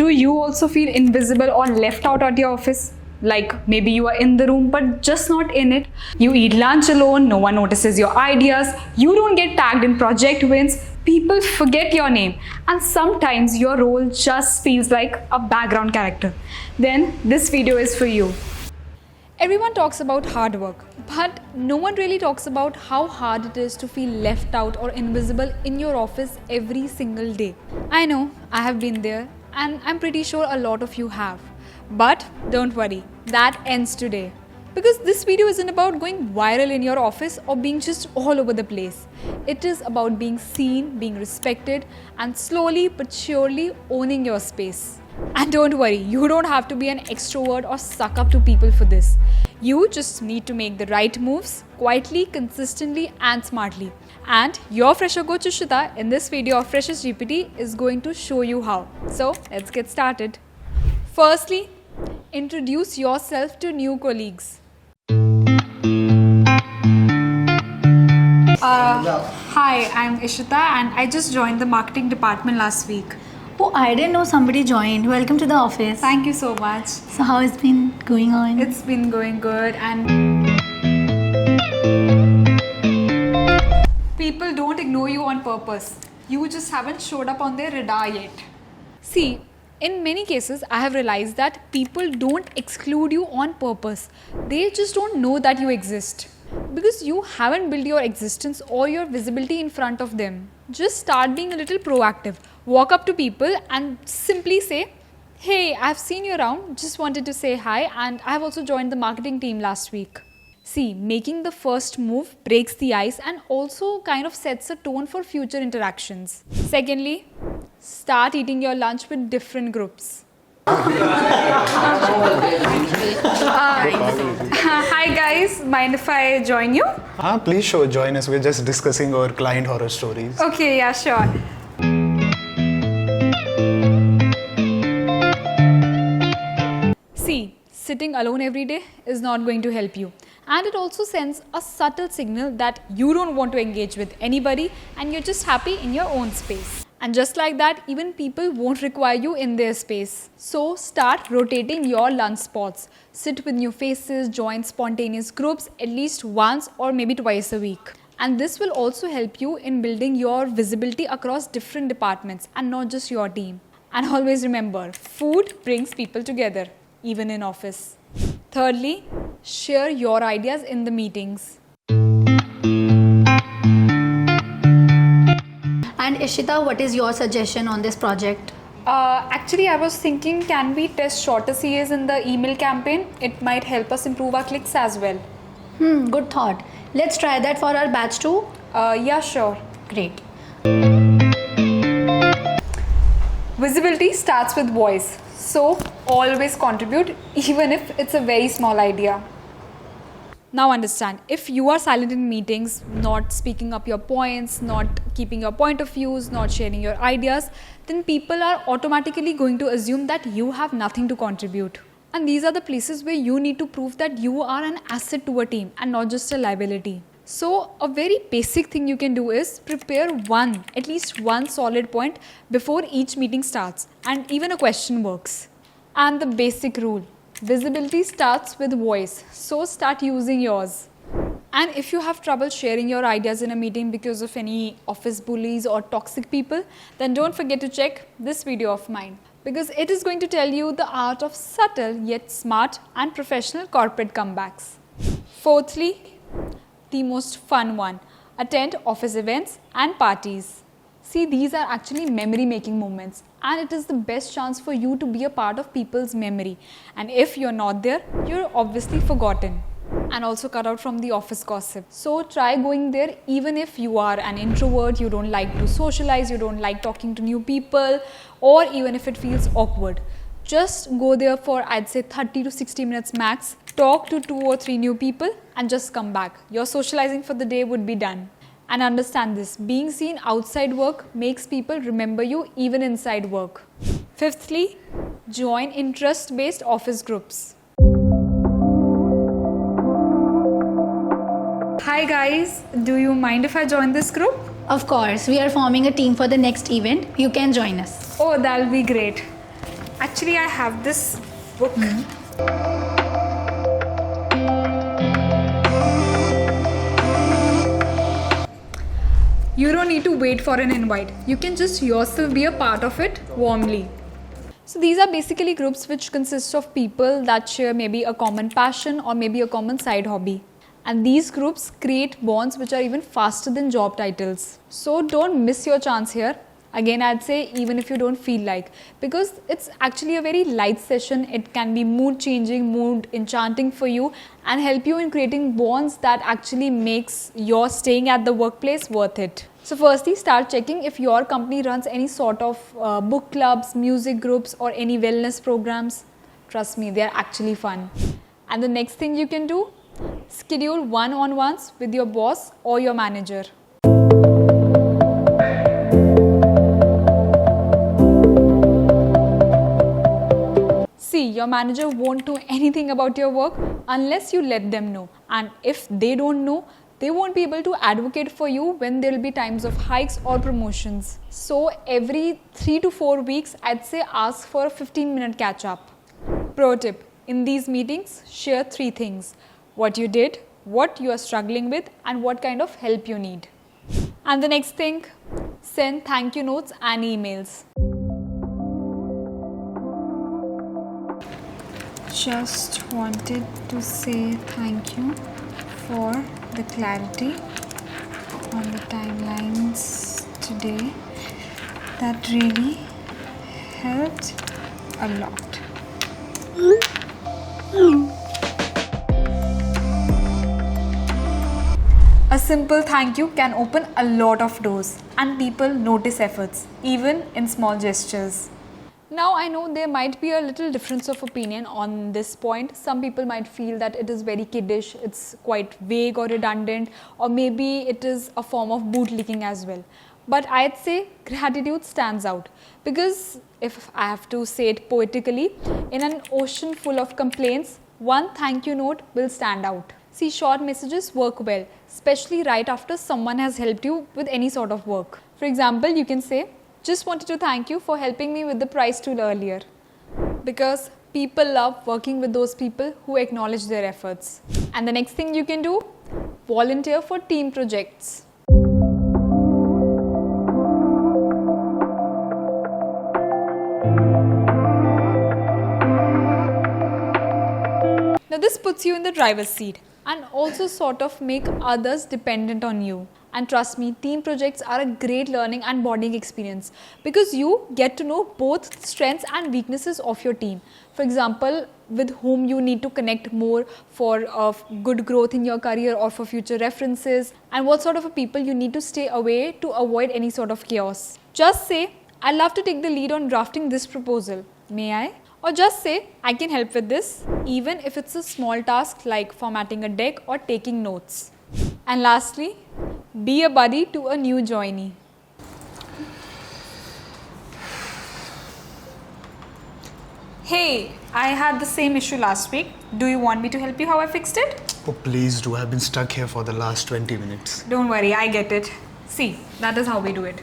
Do you also feel invisible or left out at your office? Like maybe you are in the room but just not in it. You eat lunch alone, no one notices your ideas, you don't get tagged in project wins, people forget your name, and sometimes your role just feels like a background character. Then this video is for you. Everyone talks about hard work, but no one really talks about how hard it is to feel left out or invisible in your office every single day. I know, I have been there, and I'm pretty sure a lot of you have. But don't worry, that ends today. Because this video isn't about going viral in your office or being just all over the place. It is about being seen, being respected, and slowly but surely owning your space. And don't worry, you don't have to be an extrovert or suck up to people for this. You just need to make the right moves, quietly, consistently, and smartly. And your fresher coach Ishita in this video of Freshers GPT is going to show you how. So let's get started. Firstly, introduce yourself to new colleagues. Hi, I'm Ishita and I just joined the marketing department last week. Oh, I didn't know somebody joined. Welcome to the office. Thank you so much. So how it's been going on? It's been going good and people don't ignore you on purpose. You just haven't showed up on their radar yet. See, in many cases, I have realized that people don't exclude you on purpose. They just don't know that you exist. Because you haven't built your existence or your visibility in front of them. Just start being a little proactive. Walk up to people and simply say, "Hey, I've seen you around, just wanted to say hi, and I've also joined the marketing team last week." See, making the first move breaks the ice and also kind of sets a tone for future interactions. Secondly, start eating your lunch with different groups. Hi guys, mind if I join you? Please join us. We're just discussing our client horror stories. Okay, yeah, sure. See, sitting alone every day is not going to help you. And it also sends a subtle signal that you don't want to engage with anybody and you're just happy in your own space. And just like that, even people won't require you in their space. So start rotating your lunch spots. Sit with new faces, join spontaneous groups at least once or maybe twice a week. And this will also help you in building your visibility across different departments and not just your team. And always remember, food brings people together, even in office. Thirdly, share your ideas in the meetings. And Ishita, what is your suggestion on this project? Actually, I was thinking, can we test shorter CAs in the email campaign? It might help us improve our clicks as well. Good thought. Let's try that for our batch too. Yeah, sure. Great. Visibility starts with voice. So, always contribute, even if it's a very small idea. Now understand, if you are silent in meetings, not speaking up your points, not keeping your point of views, not sharing your ideas, then people are automatically going to assume that you have nothing to contribute. And these are the places where you need to prove that you are an asset to a team and not just a liability. So a very basic thing you can do is prepare at least one solid point before each meeting starts, and even a question works. And the basic rule, visibility starts with voice, so start using yours. And if you have trouble sharing your ideas in a meeting because of any office bullies or toxic people, then don't forget to check this video of mine, because it is going to tell you the art of subtle yet smart and professional corporate comebacks. Fourthly, the most fun one, attend office events and parties. See, these are actually memory making moments and it is the best chance for you to be a part of people's memory. And if you're not there, you're obviously forgotten. And also cut out from the office gossip. So try going there even if you are an introvert, you don't like to socialize, you don't like talking to new people, or even if it feels awkward. Just go there for, I'd say, 30 to 60 minutes max, talk to 2 or 3 new people and just come back. Your socializing for the day would be done. And understand this, being seen outside work makes people remember you even inside work. Fifthly, join interest-based office groups. Hi guys, do you mind if I join this group? Of course, we are forming a team for the next event. You can join us. Oh, that'll be great. Actually, I have this book. You don't need to wait for an invite. You can just yourself be a part of it warmly. So these are basically groups which consist of people that share maybe a common passion or maybe a common side hobby. And these groups create bonds which are even faster than job titles. So don't miss your chance here. Again, I'd say even if you don't feel like, because it's actually a very light session. It can be mood changing, mood enchanting for you and help you in creating bonds that actually makes your staying at the workplace worth it. So firstly, start checking if your company runs any sort of book clubs, music groups or any wellness programs. Trust me, they're actually fun. And the next thing you can do, schedule one-on-ones with your boss or your manager. See, your manager won't know anything about your work unless you let them know. And if they don't know, they won't be able to advocate for you when there will be times of hikes or promotions. So every 3 to 4 weeks, I'd say ask for a 15-minute catch-up. Pro tip, in these meetings, share 3 things. What you did, what you are struggling with and what kind of help you need. And the next thing, send thank you notes and emails. Just wanted to say thank you for the clarity on the timelines today. That really helped a lot. A simple thank you can open a lot of doors and people notice efforts, even in small gestures. Now I know there might be a little difference of opinion on this point. Some people might feel that it is very kiddish, it's quite vague or redundant, or maybe it is a form of bootlicking as well. But I'd say gratitude stands out because if I have to say it poetically, in an ocean full of complaints, one thank you note will stand out. See, short messages work well, especially right after someone has helped you with any sort of work. For example, you can say, just wanted to thank you for helping me with the price tool earlier. Because people love working with those people who acknowledge their efforts. And the next thing you can do, volunteer for team projects. Now this puts you in the driver's seat and also sort of make others dependent on you. And trust me, team projects are a great learning and bonding experience because you get to know both strengths and weaknesses of your team. For example, with whom you need to connect more for good growth in your career or for future references, and what sort of a people you need to stay away to avoid any sort of chaos. Just say, I'd love to take the lead on drafting this proposal. May I? Or just say, I can help with this, even if it's a small task like formatting a deck or taking notes. And lastly, be a buddy to a new joinee. Hey, I had the same issue last week. Do you want me to help you how I fixed it? Oh, please do. I've been stuck here for the last 20 minutes. Don't worry, I get it. See, that is how we do it.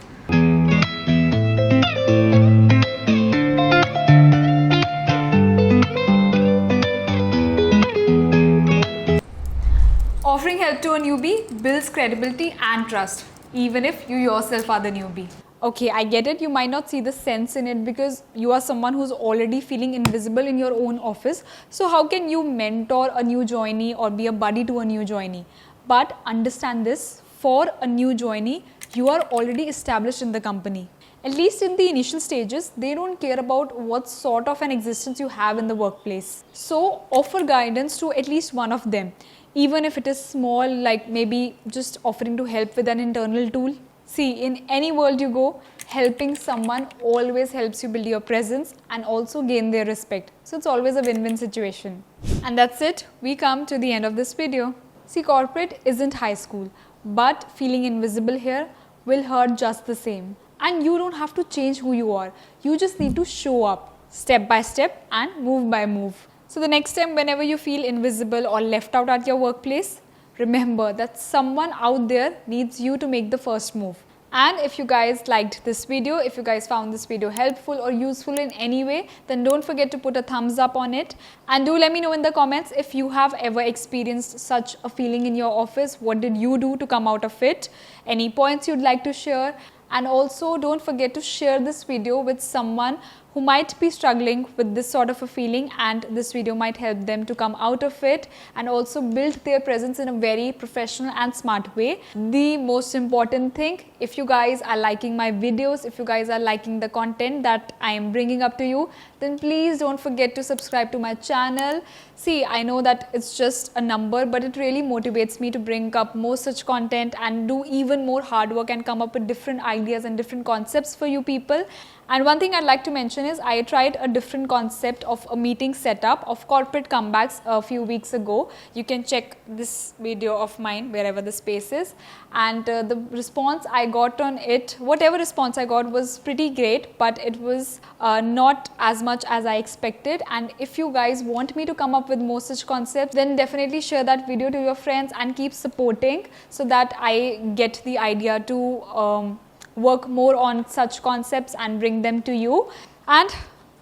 Offering help to a newbie builds credibility and trust, even if you yourself are the newbie. Okay, I get it. You might not see the sense in it because you are someone who's already feeling invisible in your own office. So how can you mentor a new joinee or be a buddy to a new joinee? But understand this, for a new joinee, you are already established in the company. At least in the initial stages, they don't care about what sort of an existence you have in the workplace. So offer guidance to at least one of them. Even if it is small, like maybe just offering to help with an internal tool. See, in any world you go, helping someone always helps you build your presence and also gain their respect. So it's always a win-win situation. And that's it. We come to the end of this video. See, corporate isn't high school, but feeling invisible here will hurt just the same. And you don't have to change who you are. You just need to show up step by step and move by move. So the next time whenever you feel invisible or left out at your workplace, remember that someone out there needs you to make the first move. And if you guys liked this video, if you guys found this video helpful or useful in any way, then don't forget to put a thumbs up on it. And do let me know in the comments if you have ever experienced such a feeling in your office. What did you do to come out of it? Any points you'd like to share? And also don't forget to share this video with someone who might be struggling with this sort of a feeling, and this video might help them to come out of it and also build their presence in a very professional and smart way. The most important thing, if you guys are liking my videos, if you guys are liking the content that I am bringing up to you, then please don't forget to subscribe to my channel. See, I know that it's just a number, but it really motivates me to bring up more such content and do even more hard work and come up with different ideas and different concepts for you people. And one thing I'd like to mention is I tried a different concept of a meeting setup of corporate comebacks a few weeks ago. You can check this video of mine wherever the space is, and the response I got on it, whatever response I got, was pretty great, but it was not as much as I expected. And if you guys want me to come up with more such concepts, then definitely share that video to your friends and keep supporting so that I get the idea to work more on such concepts and bring them to you. And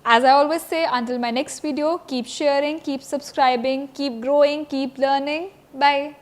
as I always say, until my next video, keep sharing, keep subscribing, keep growing, keep learning. Bye.